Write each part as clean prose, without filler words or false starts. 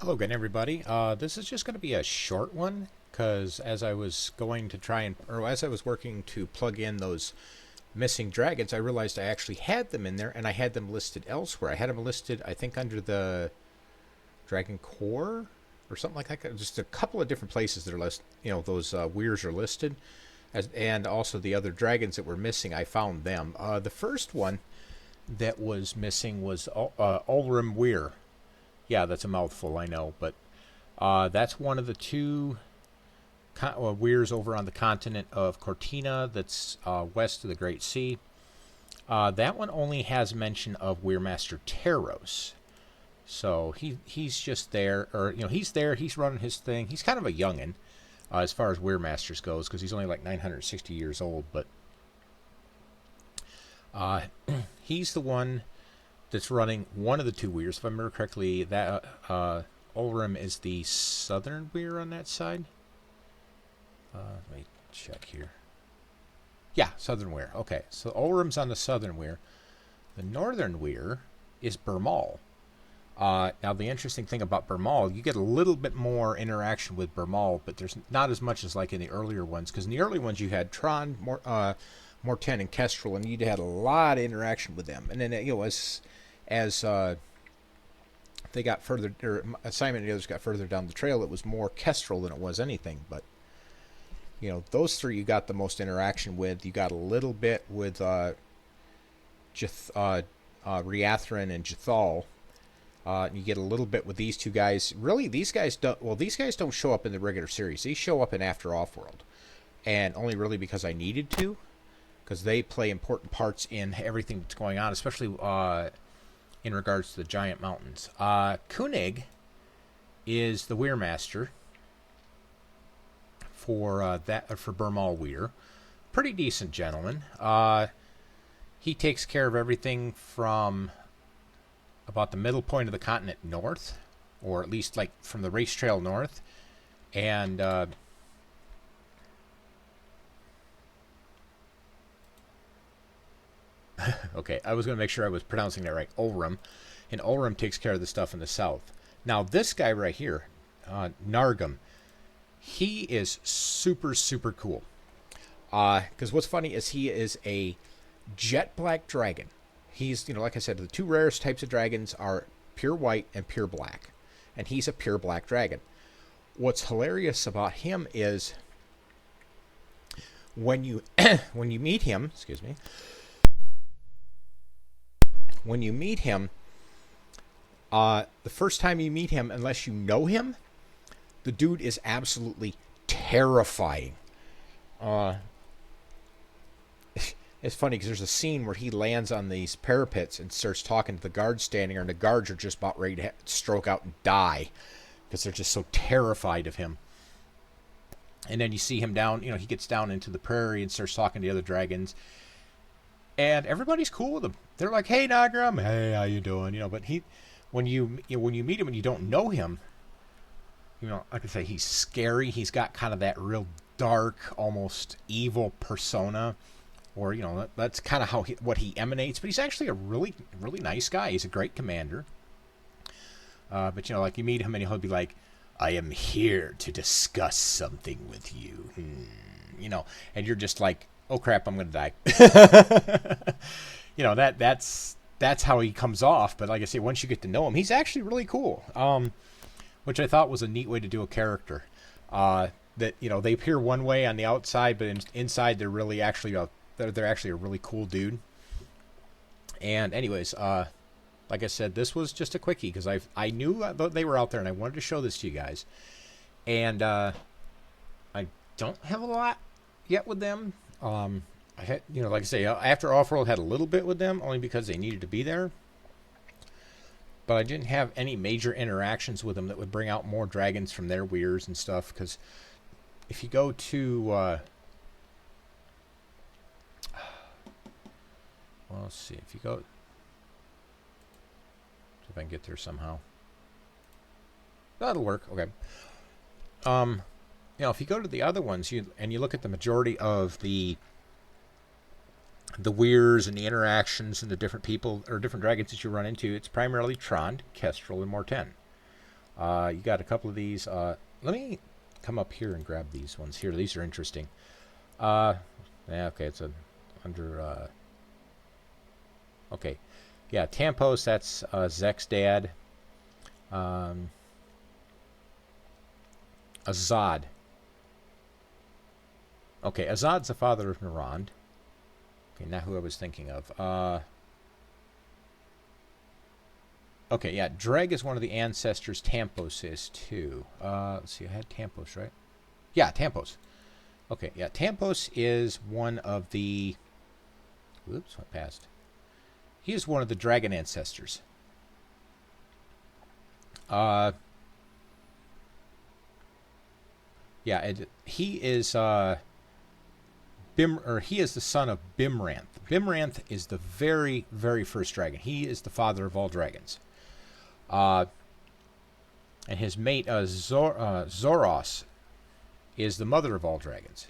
Hello again, everybody. This is just going to be a short one because as I was going to try and, or as I was working to plug in those missing dragons, I realized I actually had them in there and I had them listed elsewhere. I had them listed, I think, under the Dragon Core or something like that. Just a couple of different places that are listed. Those weirs are listed, and also the other dragons that were missing. I found them. The first one that was missing was Ulrim Weir. Yeah, that's a mouthful, I know, but that's one of the two weirs over on the continent of Cortina that's west of the Great Sea. That one only has mention of Weirmaster Teros. So he's just there, or he's there, he's running his thing. He's kind of a youngin as far as Weirmasters goes, because he's only like 960 years old, but he's the one that's running one of the two weirs. If I remember correctly, that Ulrim is the southern weir on that side. Let me check here. Yeah, southern weir. Okay, so Ulrim's on the southern weir. The northern weir is Bermal. Now, the interesting thing about Bermal, you get a little bit more interaction with Bermal, but there's not as much as like in the earlier ones, because in the early ones you had Tron, Morten, and Kestrel, and you had a lot of interaction with them. And then, as they got further, or Simon and the others got further down the trail, it was more Kestrel than it was anything. But those three you got the most interaction with. You got a little bit with Riathrin and Jethal. You get a little bit with these two guys. Really, these guys don't. Well, these guys don't show up in the regular series. These show up in After Offworld, and only really because I needed to, because they play important parts in everything that's going on, especially in regards to the giant mountains. Koenig is the Weirmaster for Bermal Weir. Pretty decent gentleman. He takes care of everything from about the middle point of the continent north, or at least like from the race trail north, and okay, I was going to make sure I was pronouncing that right. Ulrim. And Ulrim takes care of the stuff in the south. Now, this guy right here, Nargum, he is super, super cool. Because what's funny is he is a jet black dragon. He's, like I said, the two rarest types of dragons are pure white and pure black. And he's a pure black dragon. What's hilarious about him is when you when you meet him, excuse me, when you meet him, the first time you meet him, unless you know him, the dude is absolutely terrifying. It's funny because there's a scene where he lands on these parapets and starts talking to the guards standing there, and the guards are just about ready to stroke out and die because they're just so terrified of him. And then you see him down, he gets down into the prairie and starts talking to the other dragons. And everybody's cool with him. They're like, "Hey, Nagram, hey, how you doing?" But when you meet him and you don't know him, like I say, he's scary. He's got kind of that real dark, almost evil persona, or that's kind of what he emanates. But he's actually a really, really nice guy. He's a great commander. But like you meet him and he'll be like, "I am here to discuss something with you," and you're just like, "Oh crap, I'm gonna die." That's how he comes off. But like I say, once you get to know him, he's actually really cool. Which I thought was a neat way to do a character. That they appear one way on the outside, but inside they're really actually they're actually a really cool dude. And anyways, like I said, this was just a quickie because I knew they were out there and I wanted to show this to you guys. And I don't have a lot yet with them. I had, like I say, After Offworld had a little bit with them, only because they needed to be there. But I didn't have any major interactions with them that would bring out more dragons from their weirs and stuff. Because if you go to, well, let's see, if you go, see if I can get there somehow. That'll work. Okay. If you go to the other ones, and you look at the majority of the weirs and the interactions and the different people or different dragons that you run into, it's primarily Trond, Kestrel, and Morten. You got a couple of these. Let me come up here and grab these ones here. These are interesting. Yeah, okay, it's under. Okay, yeah, Tampos. That's Zek's dad. Azad. Okay, Azad's the father of Narand. Okay, not who I was thinking of. Okay, yeah, Dreg is one of the ancestors. Tampos is too. Let's see, I had Tampos, right? Yeah, Tampos. Okay, yeah, Tampos is one of the... Oops, went past. He is one of the dragon ancestors. Yeah, he is he is the son of Bimranth. Bimranth is the very, very first dragon. He is the father of all dragons. And his mate Zoros is the mother of all dragons.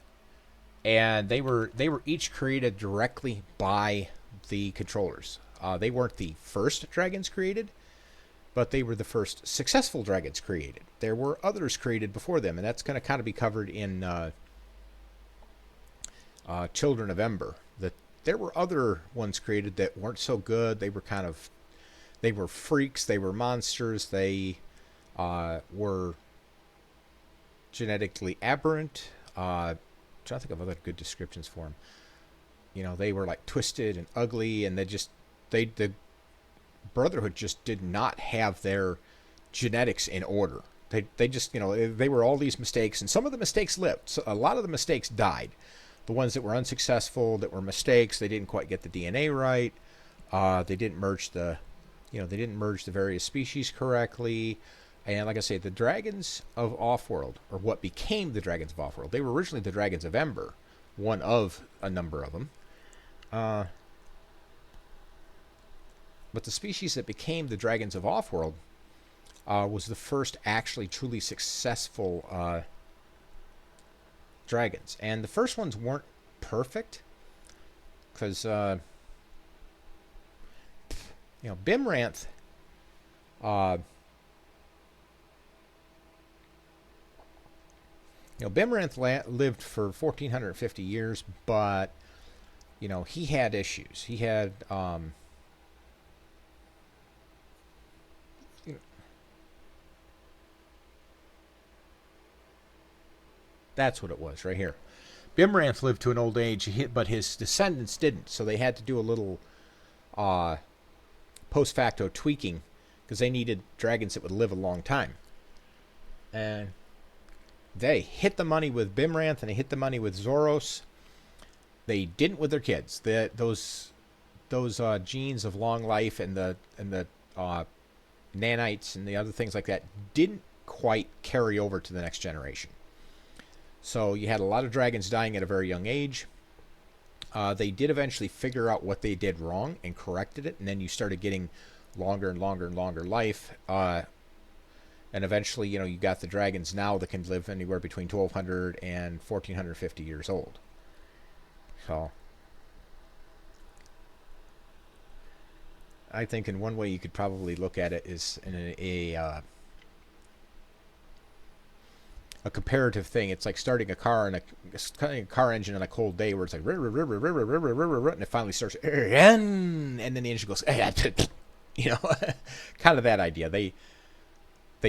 And they were each created directly by the controllers. They weren't the first dragons created, but they were the first successful dragons created. There were others created before them, and that's going to kind of be covered in Children of Ember. That there were other ones created that weren't so good. They were freaks. They were monsters. They were genetically aberrant. I'm trying to think of other good descriptions for them. You know, they were like twisted and ugly, and the Brotherhood just did not have their genetics in order. They just, they were all these mistakes, and some of the mistakes lived. So a lot of the mistakes died. The ones that were unsuccessful, that were mistakes, they didn't quite get the DNA right. They didn't merge the various species correctly. And like I say, the dragons of Offworld, or what became the dragons of Offworld, they were originally the dragons of Ember, one of a number of them. But the species that became the dragons of Offworld was the first actually truly successful dragons. And the first ones weren't perfect, because Bimranth Bimranth lived for 1450 years, but he had issues. He had that's what it was right here. Bimranth lived to an old age, but his descendants didn't, so they had to do a little post facto tweaking, because they needed dragons that would live a long time. And they hit the money with Bimranth, and they hit the money with Zoros. They didn't with their kids. Those genes of long life and the nanites and the other things like that didn't quite carry over to the next generation. So you had a lot of dragons dying at a very young age. They did eventually figure out what they did wrong and corrected it, and then you started getting longer and longer and longer life. And eventually, you got the dragons now that can live anywhere between 1,200 and 1,450 years old. So I think in one way you could probably look at it is in a comparative thing. It's like starting a car engine on a cold day, where it's like and it finally starts, and then the engine goes, kind of that idea. They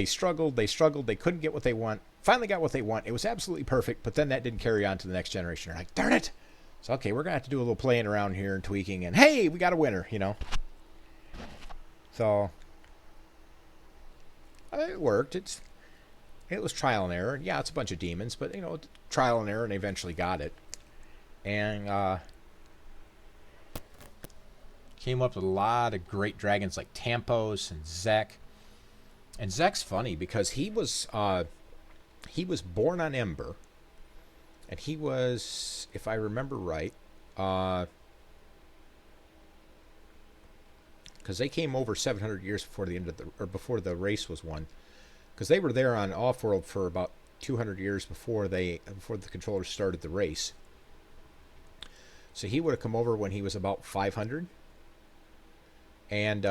struggled, they couldn't get what they want, finally got what they want. It was absolutely perfect, but then that didn't carry on to the next generation. They're like, darn it. So okay, we're gonna have to do a little playing around here and tweaking, and hey, we got a winner, So it worked. It was trial and error. Yeah, it's a bunch of demons, but trial and error, and they eventually got it. And came up with a lot of great dragons like Tampos and Zek. And Zek's funny because he was born on Ember, and he was, if I remember right, because they came over 700 years before the end of before the race was won. Because they were there on Offworld for about 200 years before the controllers started the race. So he would have come over when he was about 500. And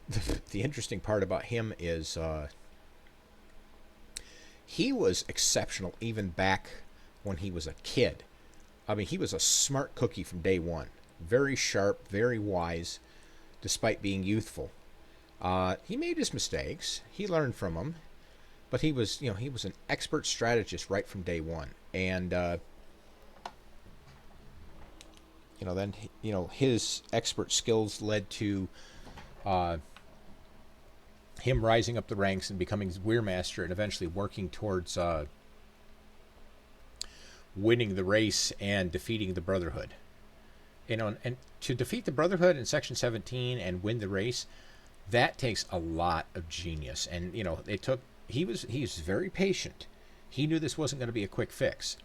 the interesting part about him is he was exceptional even back when he was a kid. I mean, he was a smart cookie from day one. Very sharp, very wise, despite being youthful. He made his mistakes. He learned from them. But he was, he was an expert strategist right from day one. And, then, his expert skills led to him rising up the ranks and becoming Weirmaster and eventually working towards winning the race and defeating the Brotherhood. And to defeat the Brotherhood in Section 17 and win the race, that takes a lot of genius. And, he's very patient. He knew this wasn't going to be a quick fix.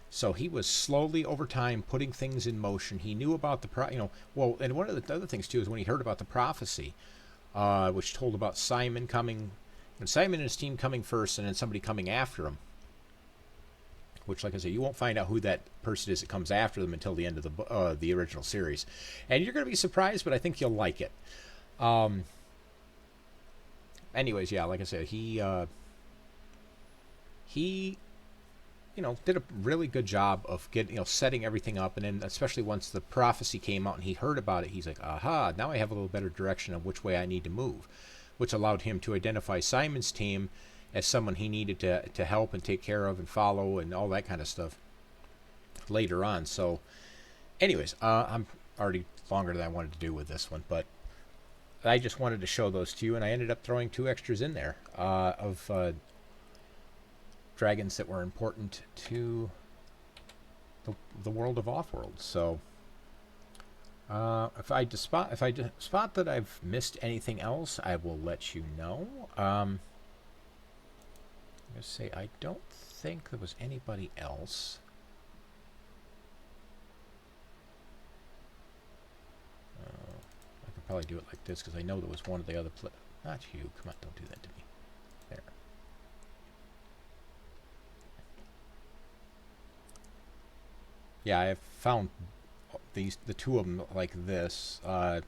So he was slowly over time putting things in motion. He knew about and one of the other things too is when he heard about the prophecy, which told about Simon coming, and Simon and his team coming first and then somebody coming after him. Which, like I say, you won't find out who that person is that comes after them until the end of the original series. And you're going to be surprised, but I think you'll like it. Anyways, yeah, like I said, he did a really good job of setting everything up. And then especially once the prophecy came out and he heard about it, he's like, aha, now I have a little better direction of which way I need to move, which allowed him to identify Simon's team as someone he needed to help and take care of and follow and all that kind of stuff later on. So anyways, I'm already longer than I wanted to do with this one, but I just wanted to show those to you, and I ended up throwing 2 extras in there of dragons that were important to the world of Offworld. So if I spot that I've missed anything else, I will let you know. I'm going to say I don't think there was anybody else. I could probably do it like this because I know there was one of the other not you. Come on, don't do that to me. There. Yeah, I found the 2 of them like this. I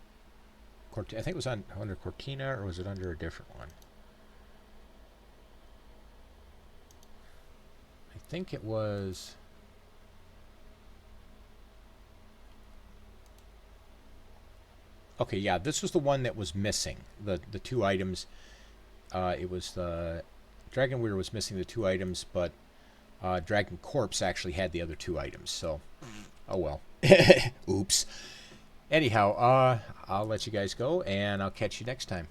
think it was under Cortina, or was it under a different one? I think it was. Okay, yeah, this was the one that was missing the 2 items. It was the Dragon Weir was missing the 2 items, but Dragon Corpse actually had the other 2 items. So, oh well. Oops. Anyhow, I'll let you guys go, and I'll catch you next time.